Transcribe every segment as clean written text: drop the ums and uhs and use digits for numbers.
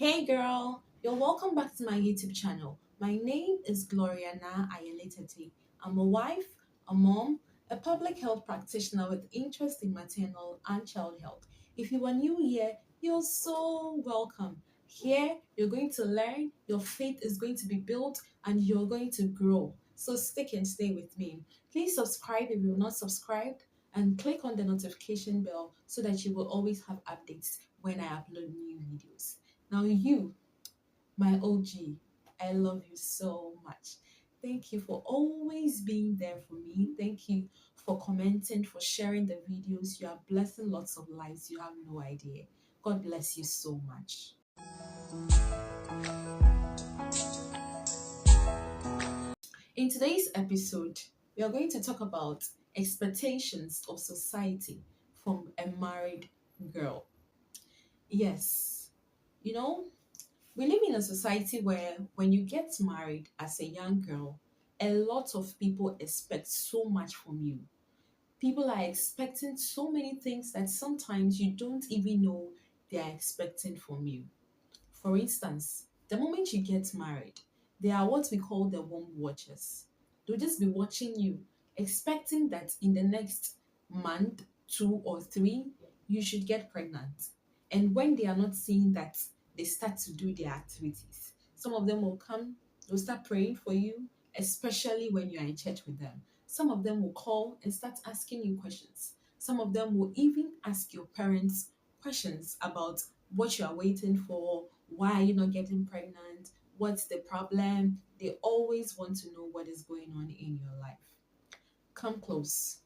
Hey girl, you're welcome back to my YouTube channel. My name is Gloriana Ayeletete. I'm a wife, a mom, a public health practitioner with interest in maternal and child health. If you are new here, you're so welcome. Here, you're going to learn, your faith is going to be built, and you're going to grow. So stick and stay with me. Please subscribe if you're not subscribed and click on the notification bell so that you will always have updates when I upload new videos. Now, you, my OG, I love you so much. Thank you for always being there for me. Thank you for commenting, for sharing the videos. You are blessing lots of lives. You have no idea. God bless you so much. In today's episode, we are going to talk about expectations of society from a married girl. Yes, you know, we live in a society where when you get married as a young girl, a lot of people expect so much from you. People are expecting so many things that sometimes you don't even know they are expecting from you. For instance, the moment you get married, they are what we call the womb watchers. They'll just be watching you, expecting that in the next month, 2 or 3, you should get pregnant. And when they are not seeing that, they start to do their activities. Some of them will come, they'll start praying for you, especially when you are in church with them. Some of them will call and start asking you questions. Some of them will even ask your parents questions about what you are waiting for, why are you not getting pregnant, what's the problem. They always want to know what is going on in your life. Come close.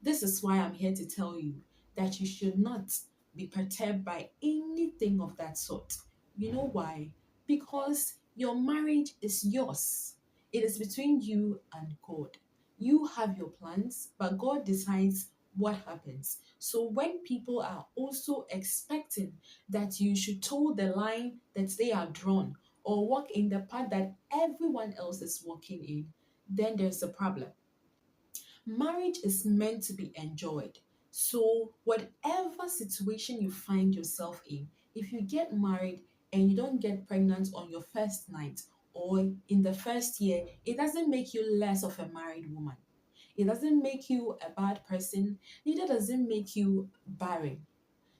This is why I'm here to tell you that you should not be perturbed by anything of that sort. You know why? Because your marriage is yours. It is between you and God. You have your plans, but God decides what happens. So when people are also expecting that you should toe the line that they are drawn or walk in the path that everyone else is walking in, then there's a problem. Marriage is meant to be enjoyed. So, whatever situation you find yourself in, if you get married and you don't get pregnant on your first night or in the first year, it doesn't make you less of a married woman. It doesn't make you a bad person, neither does it make you barren.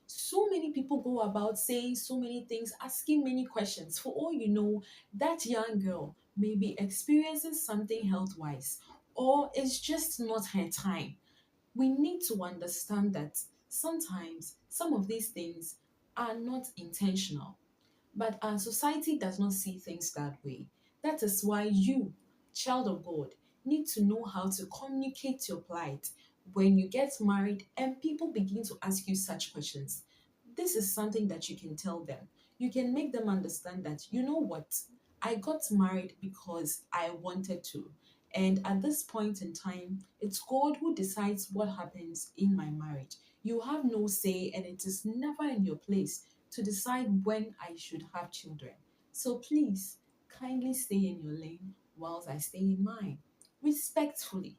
So many people go about saying so many things, asking many questions. For all you know, that young girl may be experiencing something health wise, or it's just not her time. We need to understand that sometimes some of these things are not intentional. But our society does not see things that way. That is why you, child of God, need to know how to communicate your plight when you get married and people begin to ask you such questions. This is something that you can tell them. You can make them understand that, you know what, I got married because I wanted to. And at this point in time, it's God who decides what happens in my marriage. You have no say, and it is never in your place to decide when I should have children. So please, kindly stay in your lane whilst I stay in mine. Respectfully.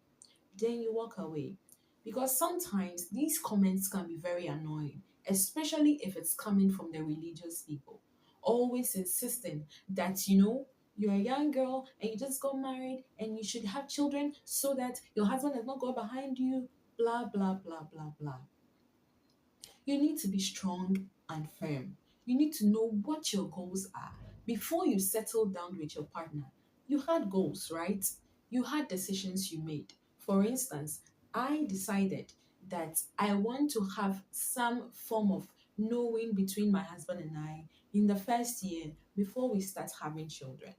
Then you walk away. Because sometimes these comments can be very annoying, especially if it's coming from the religious people. Always insisting that, you're a young girl and you just got married and you should have children so that your husband does not go behind you, blah, blah, blah, blah, blah. You need to be strong and firm. You need to know what your goals are before you settle down with your partner. You had goals, right? You had decisions you made. For instance, I decided that I want to have some form of knowing between my husband and I in the first year before we start having children.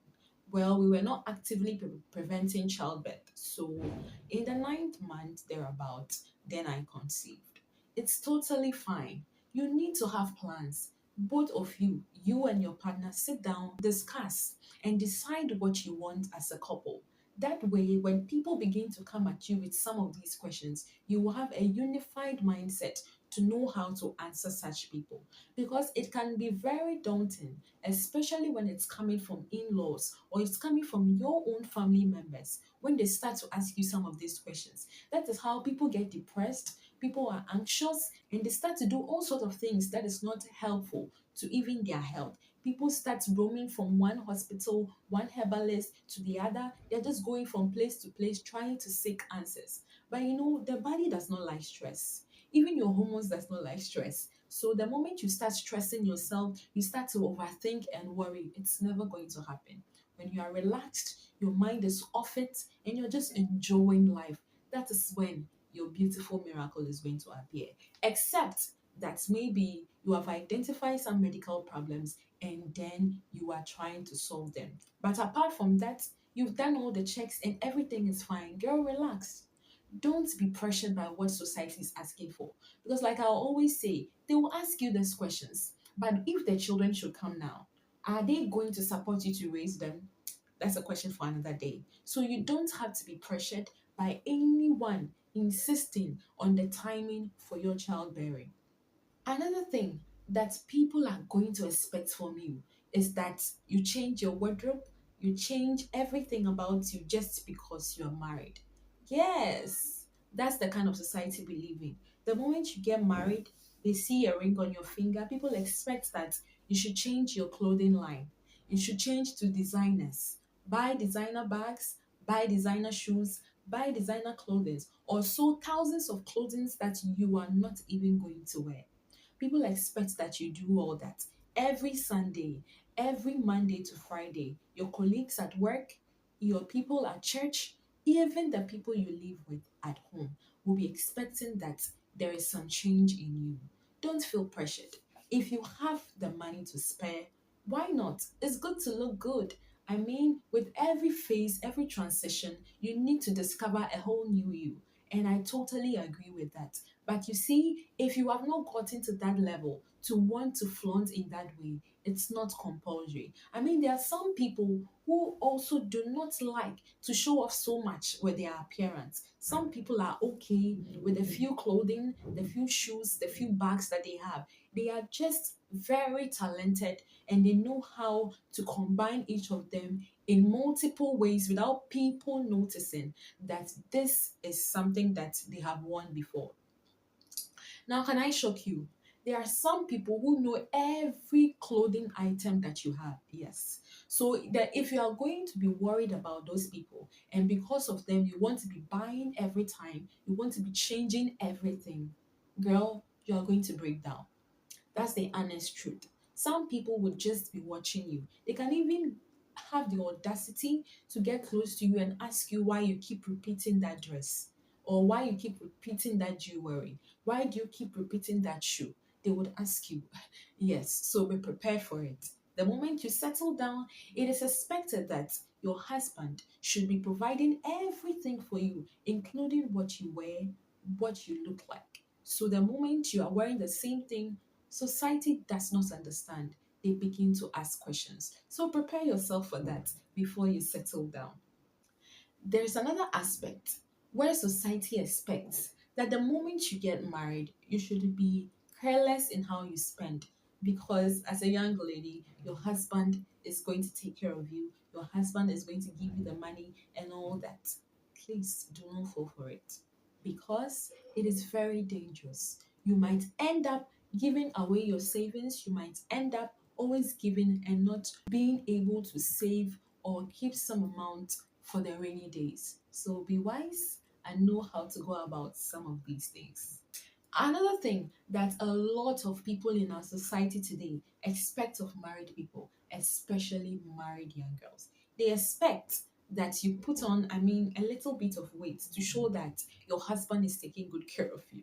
Well, we were not actively preventing childbirth. So, in the ninth month, thereabout, then I conceived. It's totally fine. You need to have plans. Both of you and your partner, sit down, discuss, and decide what you want as a couple. That way, when people begin to come at you with some of these questions, you will have a unified mindset to know how to answer such people. Because it can be very daunting, especially when it's coming from in laws or it's coming from your own family members when they start to ask you some of these questions. That is how people get depressed, people are anxious, and they start to do all sorts of things that is not helpful to even their health. People start roaming from one hospital, one herbalist to the other. They're just going from place to place trying to seek answers. But the body does not like stress. Even your hormones does not like stress. So the moment you start stressing yourself, you start to overthink and worry. It's never going to happen. When you are relaxed, your mind is off it, and you're just enjoying life. That is when your beautiful miracle is going to appear. Except that maybe you have identified some medical problems and then you are trying to solve them. But apart from that, you've done all the checks and everything is fine. Girl, relax. Don't be pressured by what society is asking for. Because, like I always say, they will ask you these questions. But if the children should come now, are they going to support you to raise them? That's a question for another day. So, you don't have to be pressured by anyone insisting on the timing for your childbearing. Another thing that people are going to expect from you is that you change your wardrobe, you change everything about you just because you're married. Yes, that's the kind of society we live in. The moment you get married, they see a ring on your finger, people expect that you should change your clothing line. You should change to designers. Buy designer bags, buy designer shoes, buy designer clothing, or so thousands of clothing that you are not even going to wear. People expect that you do all that every Sunday, every Monday to Friday. Your colleagues at work, your people at church, even the people you live with at home will be expecting that there is some change in you. Don't feel pressured. If you have the money to spare, why not? It's good to look good. I mean, with every phase, every transition, you need to discover a whole new you. And I totally agree with that. But you see, if you have not gotten to that level to want to flaunt in that way, it's not compulsory. I mean, there are some people who also do not like to show off so much with their appearance. Some people are okay with the few clothing, the few shoes, the few bags that they have. They are just very talented and they know how to combine each of them in multiple ways without people noticing that this is something that they have worn before. Now, can I shock you? There are some people who know every clothing item that you have. Yes. So that if you are going to be worried about those people, and because of them, you want to be buying every time, you want to be changing everything, girl, you are going to break down. That's the honest truth. Some people would just be watching you. They can even have the audacity to get close to you and ask you why you keep repeating that dress or why you keep repeating that jewelry. Why do you keep repeating that shoe? They would ask you. Yes, so be prepared for it. The moment you settle down, it is expected that your husband should be providing everything for you, including what you wear, what you look like. So the moment you are wearing the same thing, society does not understand. They begin to ask questions. So prepare yourself for that before you settle down. There's another aspect where society expects that the moment you get married, you should be careless in how you spend. Because as a young lady, your husband is going to take care of you, your husband is going to give you the money and all that. Please do not fall for it because it is very dangerous. You might end up giving away your savings, you might end up always giving and not being able to save or keep some amount for the rainy days. So be wise and know how to go about some of these things. Another thing that a lot of people in our society today expect of married people, especially married young girls, they expect that you put on, a little bit of weight to show that your husband is taking good care of you.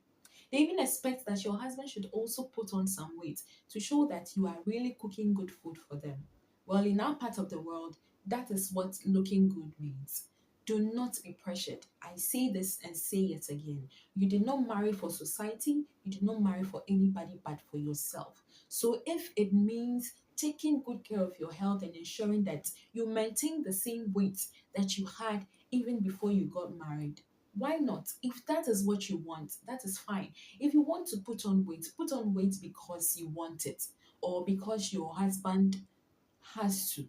They even expect that your husband should also put on some weight to show that you are really cooking good food for them. Well, in our part of the world, that is what looking good means. Do not be pressured. I say this and say it again. You did not marry for society, you did not marry for anybody but for yourself. So if it means taking good care of your health and ensuring that you maintain the same weight that you had even before you got married, why not? If that is what you want, that is fine. If you want to put on weight because you want it or because your husband has to,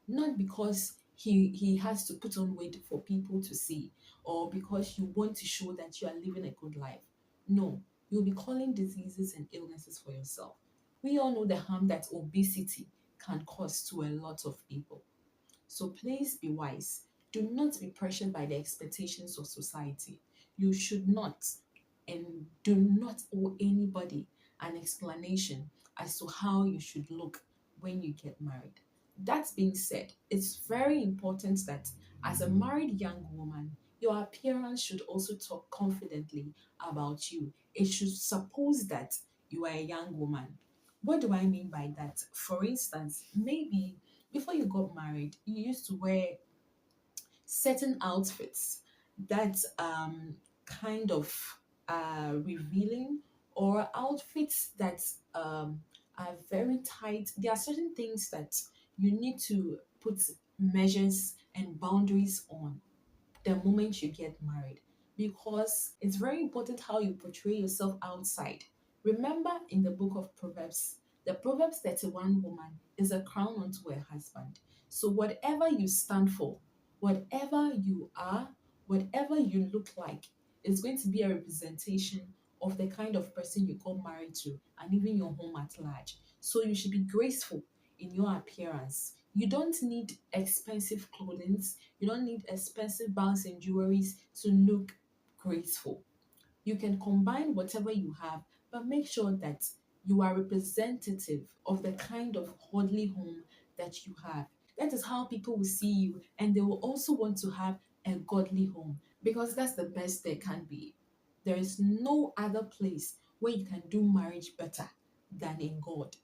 not because he has to put on weight for people to see or because you want to show that you are living a good life. No, you'll be calling diseases and illnesses for yourself. We all know the harm that obesity can cause to a lot of people. So please be wise. Do not be pressured by the expectations of society. You should not, and do not owe anybody an explanation as to how you should look when you get married. That being said, it's very important that as a married young woman, your appearance should also talk confidently about you. It should suppose that you are a young woman. What do I mean by that? For instance, maybe before you got married, you used to wear certain outfits that kind of revealing, or outfits that are very tight. There are certain things that you need to put measures and boundaries on the moment you get married, because it's very important how you portray yourself outside. Remember in the book of Proverbs, the Proverbs 31 woman is a crown unto her husband. So, whatever you stand for, whatever you are, whatever you look like, is going to be a representation of the kind of person you got married to and even your home at large. So, you should be graceful in your appearance. You don't need expensive clothing, you don't need expensive bands and jewelries to look graceful. You can combine whatever you have, but make sure that you are representative of the kind of godly home that you have. That is how people will see you, and they will also want to have a godly home, because that's the best there can be. There is no other place where you can do marriage better than in God.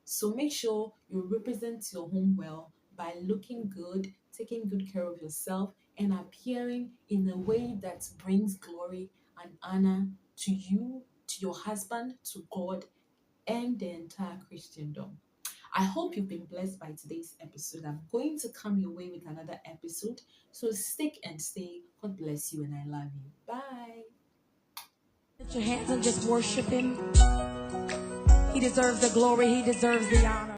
So make sure you represent your home well by looking good, taking good care of yourself, and appearing in a way that brings glory and honor to you, to your husband, to God, and the entire Christendom. I hope you've been blessed by today's episode. I'm going to come your way with another episode. So stick and stay. God bless you, and I love you. Bye. Lift your hands and just worship him. He deserves the glory. He deserves the honor.